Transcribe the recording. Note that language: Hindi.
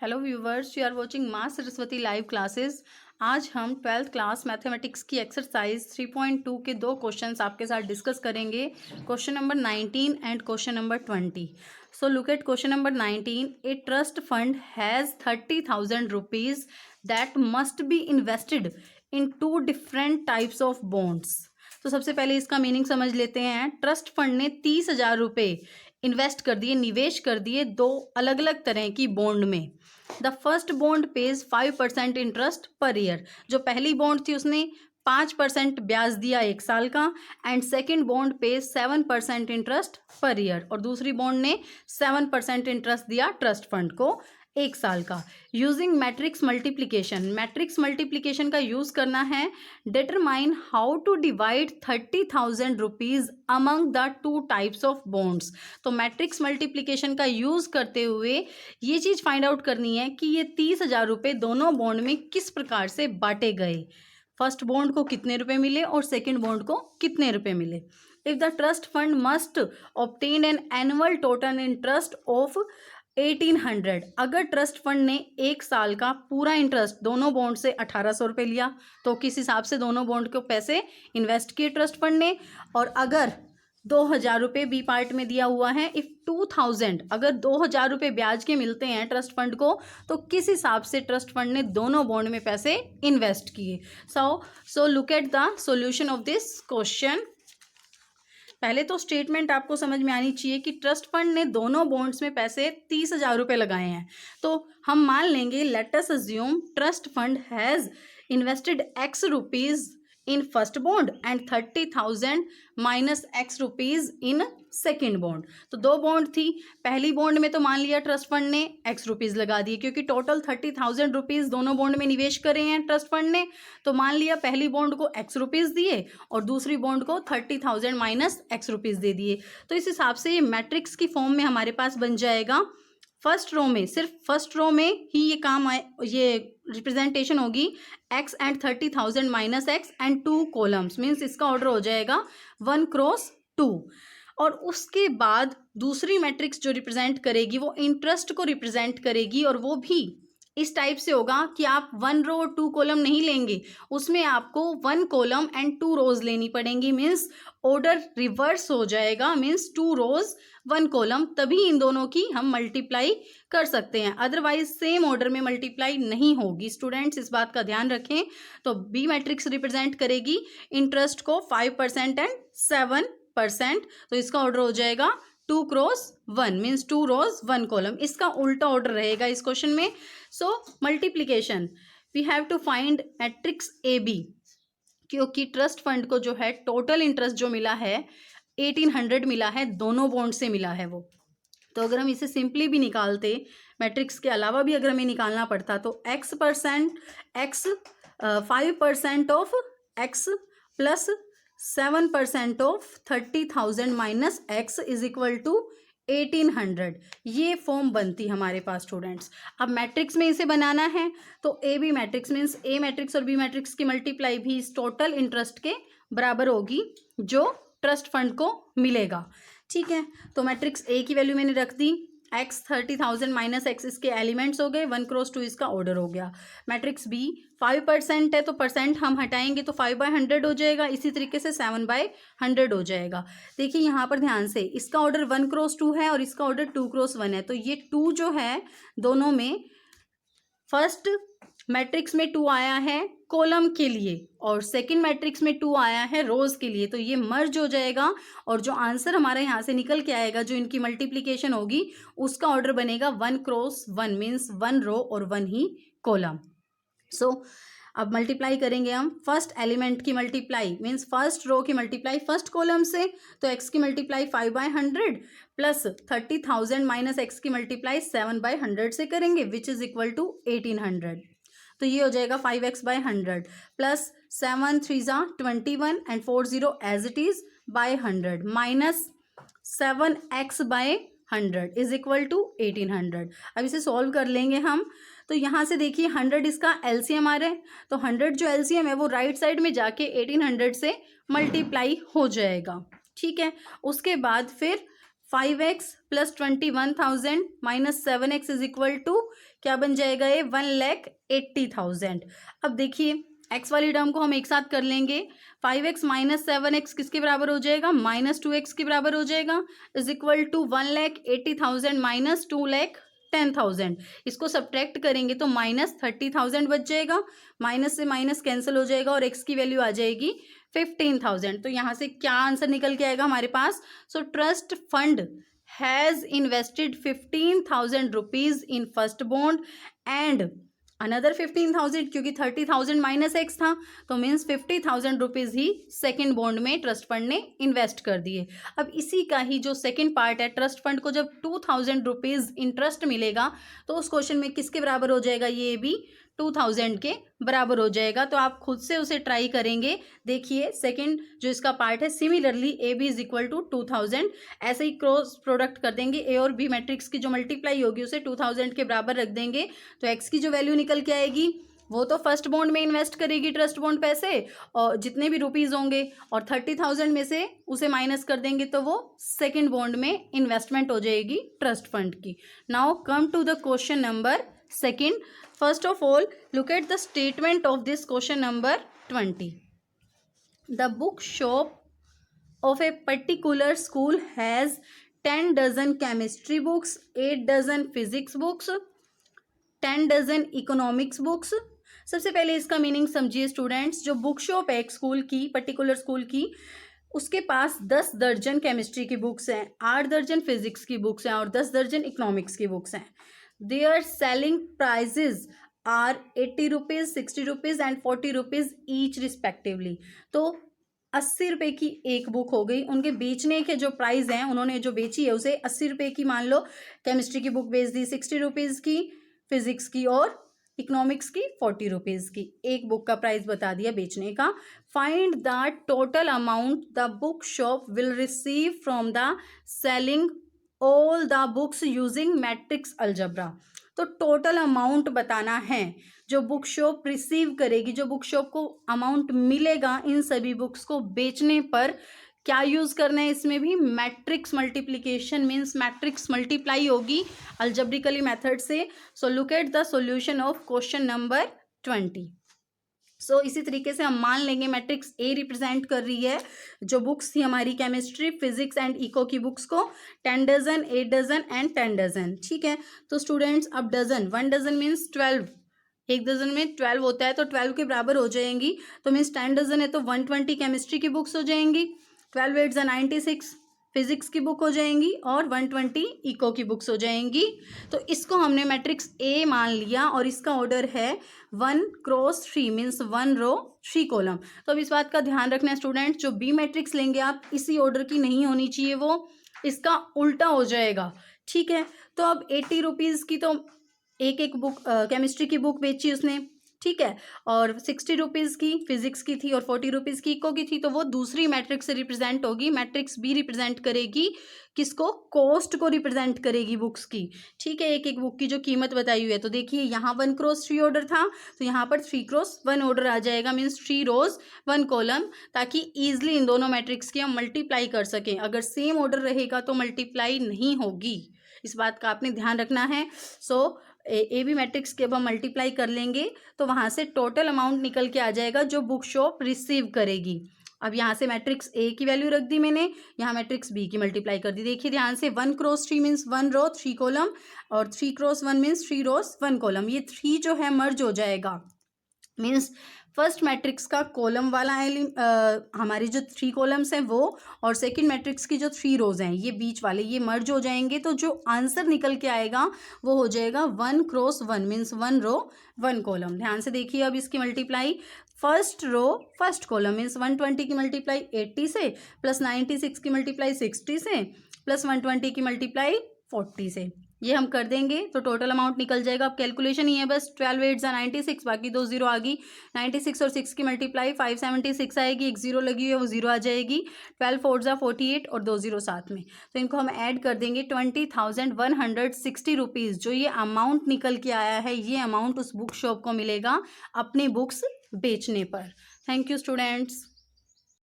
Hello viewers, you are watching Maa Saraswati live classes. आज हम 12th क्लास मैथमेटिक्स की एक्सरसाइज 3.2 के दो क्वेश्चंस आपके साथ डिस्कस करेंगे। Question number 19 and question number 20। So look at question number 19। A trust fund has 30,000 rupees that must be invested in two different types of bonds. तो सबसे पहले इसका मीनिंग समझ लेते हैं। ट्रस्ट फंड ने 30,000 रुपये इन्वेस्ट कर दिए, निवेश कर दिए दो अलग अलग तरह की बॉन्ड में। The first bond page 5% interest per year. जो पहली बॉन्ड थी उसने 5% ब्याज दिया 1 साल का, and second bond page 7% interest per year, और दूसरी बॉन्ड ने 7% इंटरेस्ट दिया ट्रस्ट फंड को 1 साल का। Using matrix multiplication, matrix multiplication का यूज करना है। Determine how to divide 30,000 rupees among the two types of bonds. तो मैट्रिक्स मल्टीप्लीकेशन का यूज करते हुए ये चीज फाइंड आउट करनी है कि ये 30,000 रुपये दोनों बॉन्ड में किस प्रकार से बांटे गए। फर्स्ट बॉन्ड को कितने रुपए मिले और सेकेंड बॉन्ड को कितने रुपए मिले। If the trust fund must obtain an annual total interest of 1800, अगर ट्रस्ट फंड ने 1 साल का पूरा इंटरेस्ट दोनों बॉन्ड से 1800 रुपये लिया तो किस हिसाब से दोनों बॉन्ड को पैसे इन्वेस्ट किए ट्रस्ट फंड ने। और अगर 2,000 रुपये बी पार्ट में दिया हुआ है, इफ 2,000 अगर 2,000 रुपये ब्याज के मिलते हैं ट्रस्ट फंड को तो किस हिसाब से ट्रस्ट फंड ने दोनों बॉन्ड में पैसे इन्वेस्ट किए। सो look at the solution of this question. पहले तो स्टेटमेंट आपको समझ में आनी चाहिए कि ट्रस्ट फंड ने दोनों बॉन्ड्स में पैसे 30,000 रुपये लगाए हैं। तो हम मान लेंगे, let us assume trust fund has invested x rupees in first bond and 30,000 minus x rupees in second bond. तो दो बॉन्ड थी, पहली बॉन्ड में तो मान लिया ट्रस्ट फंड ने x रुपीज़ लगा दिए क्योंकि टोटल 30,000 रुपीज़ दोनों बॉन्ड में निवेश करे हैं ट्रस्ट फंड ने। तो मान लिया पहली बॉन्ड को x रुपीज़ दिए और दूसरी बॉन्ड को 30,000 माइनस x रुपीज़ दे दिए। तो इस हिसाब से ये मैट्रिक्स की फॉर्म में हमारे पास बन जाएगा। फर्स्ट रो में, सिर्फ फर्स्ट रो में ही ये काम आए, ये रिप्रेजेंटेशन होगी x and 30,000 minus x and 2 columns, means इसका ऑर्डर हो जाएगा 1 क्रॉस 2। और उसके बाद दूसरी मैट्रिक्स जो रिप्रेजेंट करेगी वो इंटरेस्ट को रिप्रेजेंट करेगी, और वो भी इस टाइप से होगा कि आप 1 रो और 2 कॉलम नहीं लेंगे, उसमें आपको 1 कॉलम एंड 2 रोज लेनी पड़ेंगी। मीन्स ऑर्डर रिवर्स हो जाएगा, मीन्स 2 रोज 1 कॉलम, तभी इन दोनों की हम मल्टीप्लाई कर सकते हैं, अदरवाइज सेम ऑर्डर में मल्टीप्लाई नहीं होगी। स्टूडेंट्स इस बात का ध्यान रखें। तो बी मैट्रिक्स रिप्रेजेंट करेगी इंटरेस्ट को 5% एंड 7%। तो इसका ऑर्डर हो जाएगा 2 क्रॉस 1, मीन्स 2 रोज 1 कॉलम। इसका उल्टा ऑर्डर रहेगा इस क्वेश्चन में। So multiplication, we have to find matrix A B, क्योंकि ट्रस्ट फंड को जो है टोटल इंटरेस्ट जो मिला है 1800 मिला है, दोनों बॉन्ड से मिला है वो। तो अगर हम इसे सिंपली भी निकालते, मैट्रिक्स के अलावा भी अगर हमें निकालना पड़ता, तो x 5% of x plus 7% of 30,000 minus x is equal to 1800, ये फॉर्म बनती हमारे पास स्टूडेंट्स। अब मैट्रिक्स में इसे बनाना है तो A B matrix means A matrix और बी मैट्रिक्स की मल्टीप्लाई भी इस टोटल इंटरेस्ट के बराबर होगी जो ट्रस्ट फंड को मिलेगा। ठीक है, तो मैट्रिक्स ए की वैल्यू मैंने रख दी, x 30,000 माइनस x इसके एलिमेंट्स हो गए, 1 क्रॉस 2 इसका ऑर्डर हो गया। मैट्रिक्स बी 5% है तो परसेंट हम हटाएंगे तो 5/100 हो जाएगा, इसी तरीके से 7/100 हो जाएगा। देखिए यहाँ पर ध्यान से, इसका ऑर्डर 1 क्रॉस 2 है और इसका ऑर्डर 2 क्रॉस 1 है, तो ये 2 जो है दोनों में, फर्स्ट मैट्रिक्स में 2 आया है कॉलम के लिए और सेकंड मैट्रिक्स में 2 आया है रोज के लिए, तो ये मर्ज हो जाएगा और जो आंसर हमारे यहाँ से निकल के आएगा, जो इनकी मल्टीप्लीकेशन होगी, उसका ऑर्डर बनेगा 1 क्रॉस 1, मीन्स 1 रो और 1 ही कॉलम। सो अब मल्टीप्लाई करेंगे हम, फर्स्ट एलिमेंट की मल्टीप्लाई मीन्स फर्स्ट रो की मल्टीप्लाई फर्स्ट कॉलम से, तो x की मल्टीप्लाई 5/100 प्लस 30,000 माइनस x की मल्टीप्लाई 7/100 से करेंगे, विच इज इक्वल टू 1800। तो ये हो जाएगा 5x/100 plus 7 3 21 and 4 0 as it is by 100 minus 7x/100 is equal to 1800। अब इसे सॉल्व कर लेंगे हम। तो यहाँ से देखिए 100 इसका एलसीएम आ रहा है, तो 100 जो एलसीएम है वो राइट साइड में जाके 1800 से मल्टीप्लाई हो जाएगा। ठीक है, उसके बाद फिर 5x plus 21,000 minus 7x is equal to क्या बन जाएगा ये 1,80,000। अब देखिए x वाली टर्म को हम एक साथ कर लेंगे। 5x माइनस 7x किसके बराबर हो जाएगा, माइनस 2x के बराबर हो जाएगा, इज इक्वल टू 1,80,000 माइनस 2,10,000। इसको सब्ट्रैक्ट करेंगे तो माइनस 30,000 बच जाएगा, माइनस से माइनस कैंसिल हो जाएगा और x की वैल्यू आ जाएगी 15,000। तो यहाँ से क्या आंसर निकल के आएगा हमारे पास, so trust fund has invested 15,000 rupees in first bond and another 15,000, क्योंकि 30,000 माइनस एक्स था तो मीन्स 50,000 रुपीज ही सेकेंड बॉन्ड में ट्रस्ट फंड ने इन्वेस्ट कर दिए। अब इसी का ही जो सेकेंड पार्ट है, ट्रस्ट फंड को जब 2,000 रुपीज इंटरेस्ट मिलेगा तो उस क्वेश्चन में किसके बराबर हो जाएगा, ये भी 2,000 के बराबर हो जाएगा। तो आप खुद से उसे ट्राई करेंगे। देखिए सेकंड जो इसका पार्ट है, similarly A B is equal to 2,000, ऐसे ही क्रॉस प्रोडक्ट कर देंगे, ए और बी मैट्रिक्स की जो मल्टीप्लाई होगी उसे 2,000 के बराबर रख देंगे तो एक्स की जो वैल्यू निकल के आएगी वो तो फर्स्ट बॉन्ड में इन्वेस्ट करेगी ट्रस्ट बॉन्ड पैसे और जितने भी रुपीज होंगे, और 30,000 में से उसे माइनस कर देंगे तो वो सेकेंड बॉन्ड में इन्वेस्टमेंट हो जाएगी ट्रस्ट फंड की। Now come to the question number second. First of all, look at the statement of this question number 20. The bookshop of a particular school has 10 dozen chemistry books, 8 dozen physics books, 10 dozen economics books. सबसे पहले इसका मीनिंग समझिए स्टूडेंट्स। जो बुक शॉप है एक स्कूल की, पर्टिकुलर स्कूल की, उसके पास 10 दर्जन केमिस्ट्री की बुक्स हैं, 8 दर्जन फिजिक्स की बुक्स हैं और 10 दर्जन इकोनॉमिक्स की बुक्स हैं। Their selling prices are 80 rupees, 60 rupees and 40 rupees each respectively. तो 80 रुपये की एक बुक हो गई, उनके बेचने के जो प्राइस हैं, उन्होंने जो बेची है उसे 80 रुपये की मान लो केमिस्ट्री की बुक बेच दी, 60 रुपीज़ की फिजिक्स की और इकोनॉमिक्स की 40 रुपीज़ की, एक बुक का प्राइस बता दिया बेचने का। Find the total amount the book shop will receive from the selling all the books using matrix algebra. तो टोटल अमाउंट बताना है जो बुक शॉप रिसीव करेगी, जो बुक शॉप को अमाउंट मिलेगा इन सभी बुक्स को बेचने पर। क्या यूज करना है इसमें भी, matrix multiplication, means matrix multiply होगी अलजेब्रिकली मेथड से। सो look at the solution of question number 20। सो इसी तरीके से हम मान लेंगे मैट्रिक्स ए रिप्रेजेंट कर रही है जो बुक्स थी हमारी केमिस्ट्री, फिजिक्स एंड इको की बुक्स को, 10 डजन, 8 डजन एंड 10 डजन। ठीक है, तो स्टूडेंट्स अब डजन, 1 डजन मीन्स 12, एक डजन में 12 होता है तो 12 के बराबर हो जाएंगी, तो मीन्स 10 डजन है तो 120 केमिस्ट्री की बुक्स हो जाएंगी, 12 8 96 फिजिक्स की बुक हो जाएंगी और 120 इको की बुक्स हो जाएंगी। तो इसको हमने मैट्रिक्स ए मान लिया और इसका ऑर्डर है 1 क्रॉस 3 मीन्स 1 रो 3 कॉलम। तो अब इस बात का ध्यान रखना है स्टूडेंट, जो बी मैट्रिक्स लेंगे आप इसी ऑर्डर की नहीं होनी चाहिए, वो इसका उल्टा हो जाएगा। ठीक है, तो अब 80 रुपीज़ की तो एक एक बुक केमिस्ट्री की बुक बेची उसने, ठीक है, और 60 रुपीज़ की फिजिक्स की थी और 40 रुपीज़ की इको की थी, तो वो दूसरी मैट्रिक्स से रिप्रेजेंट होगी। मैट्रिक्स बी रिप्रेजेंट करेगी किसको, कॉस्ट को रिप्रेजेंट करेगी बुक्स की। ठीक है, एक एक बुक की जो कीमत बताई हुई है, तो देखिए यहाँ 1 क्रॉस 3 ऑर्डर था तो यहाँ पर 3 क्रॉस 1 ऑर्डर आ जाएगा, मीन्स 3 रोज 1 कॉलम, ताकि ईजिली इन दोनों मैट्रिक्स की हम मल्टीप्लाई कर सकें। अगर सेम ऑर्डर रहेगा तो मल्टीप्लाई नहीं होगी, इस बात का आपने ध्यान रखना है। सो ए बी मैट्रिक्स के अब हम मल्टीप्लाई कर लेंगे तो वहाँ से टोटल अमाउंट निकल के आ जाएगा जो बुक शॉप रिसीव करेगी। अब यहाँ से मैट्रिक्स ए की वैल्यू रख दी मैंने, यहाँ मैट्रिक्स बी की मल्टीप्लाई कर दी। देखिए ध्यान से, 1 क्रॉस 3 मीन्स 1 रो 3 कॉलम और 3 क्रॉस 1 मीन्स 3 रोज 1 कॉलम। ये 3 जो है मर्ज हो जाएगा, मीन्स फर्स्ट मैट्रिक्स का कॉलम वाला हमारी जो 3 कॉलम्स हैं वो, और सेकंड मैट्रिक्स की जो 3 रोज हैं ये बीच वाले, ये मर्ज हो जाएंगे। तो जो आंसर निकल के आएगा वो हो जाएगा 1 क्रॉस 1 मीन्स 1 रो 1 कॉलम। ध्यान से देखिए अब इसकी multiply, first row first column means 120 की मल्टीप्लाई 80 से, प्लस 96 की मल्टीप्लाई 60 से, प्लस 120 की मल्टीप्लाई 40 से, ये हम कर देंगे तो टोटल अमाउंट निकल जाएगा। अब कैलकुलेशन ही है बस, 12 8 96, बाकी 2 जीरो आ गई, 96 और 6 की मल्टीप्लाई 576 आएगी, एक जीरो लगी हुई है वो जीरो आ जाएगी, 12 4 48 और 2 जीरो साथ में, तो इनको हम ऐड कर देंगे। 20,160 रुपीज़ जो ये अमाउंट निकल के आया है, ये अमाउंट उस बुक शॉप को मिलेगा अपनी बुक्स बेचने पर। Thank you students.